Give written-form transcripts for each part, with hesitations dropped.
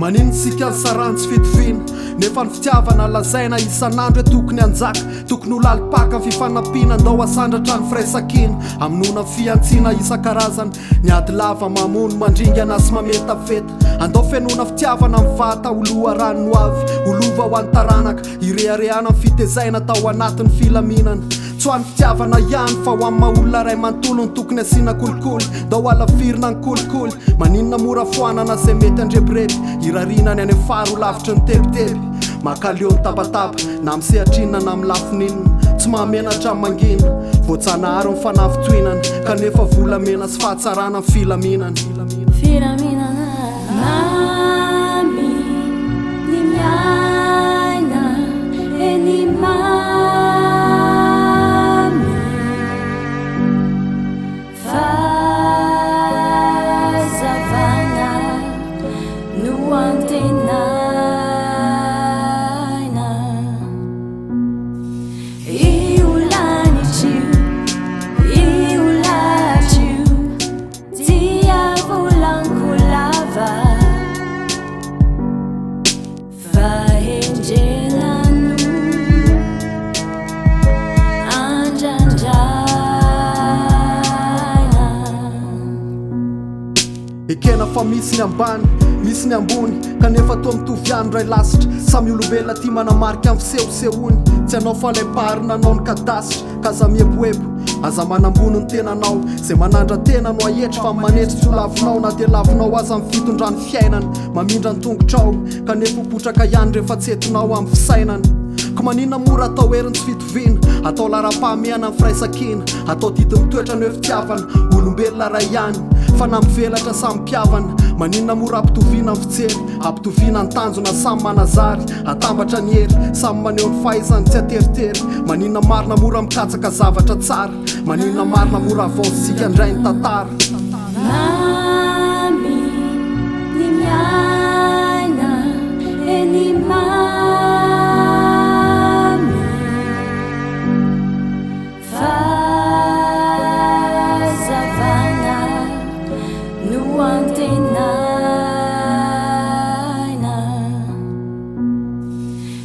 Manino sika ny sarantsy fitovina nefa ny fitiavana lazaina isan'andro hoe tokony anjaka tokony holalipaka ny fifanampiana andao asandratra ny firaisakina aminona fiantsiana isan-karazany ny ady lava mamono mandringana sy mametafeta andao fianona fitiavana mivata oloha rano avy olova ho antaranaka irehareana ny fitezaina tao anatin'ny filaminana tsy ho an'ny fitiavana ihany fa ho amin'ny maolona ray mantolo ny tokony asiana kolikoly dao alafirina ny kolikoly maninona mora foanana zay mety andrebireby irarinany any faro lavitry ny tebiteby makaleo ny tabataba na misehatrinana na amin'ny lafininina tsy mahamenatra mangina voatsanahary ny fanafitoinana kanefa volamena sy fahatsarana ny filaminana Mami, ni miaina e ni mami fazavana no antenaina iulanitiu iulatiu dia vulankulava fahenjelanu anjanjaina ekena fa misy ny ambany misy ny ambony kanefa toa mitovy andro ray lasitra samy olombelona tia manamarika amin'ny fisehosehony tsy anao fa lay parina anao ny kadasitra ka za mieboebo aza manambony ny tenanao zay manandra tena no ahetry fa manetry tsy ho lavinao na dia lavinao aza amin'ny fitondrany fiainana mamindra ny tongotrao kanefa hopotraka ihany rehefa tsy entinao amin'ny fisainana ko maninona mora atao heriny tsy fitoviana atao lara-pahamehana amin'ny firaisakina atao didi mitoetra ny hoe fitiavana olombelona ray ihany fa na mivelatra samy mpiavana maninona mora ampitoviana amin'ny fijery ampitoviana ny tanjona samy manazary atambatra ny hery samy maneho ny fahaizany tsy ateritery maninona marina mora mikatsaka zavatra tsara maninona marina mora avaozitsika ndray ny tantara Mami, ni miaina e ni mami fazavana no antenaina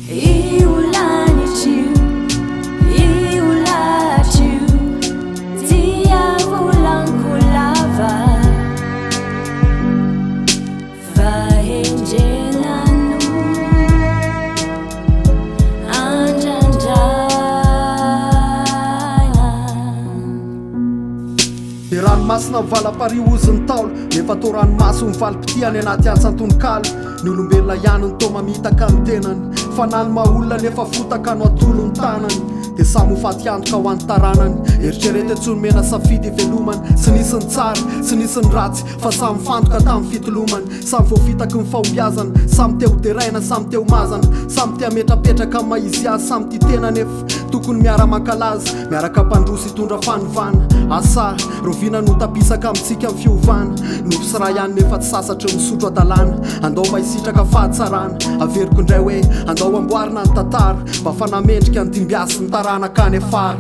iulanitiu iulatiu dia vulankulava fahenjelanu anjanjaina dia ranomasina mivalam-parioziny taolo nefa to ranomaso mivalim-pitiany anaty antsan-tononkalo ny olombelona ihany ny to mamitaka ny tenany fanany maolona nefa fotaka no atolo ny tanany dia samy hofaty antoka ho an'ny taranany eritrereto tsy nomena safidy ivelomany sy nisy ny tsara sy nisy ny ratsy fa samy fantoka tamin'ny fitolomany samy voafitaky ny fahombiazana samy teo deraina samy teo mazana samy tia metrapetraka maizy azy samy ty tena nefa tokony miara-mankalaza miaraka mpandroso hitondra fanovana asa rovina no tapisaka amintsika amin'ny fiovana nofisy ihany nefa tsy sasatra misotro adalana andao mba hisitraka fahatsarana averiko indray hoe andao amboarina ny tantara mba fanamendrika ny dimbiasy ny taranaka any afara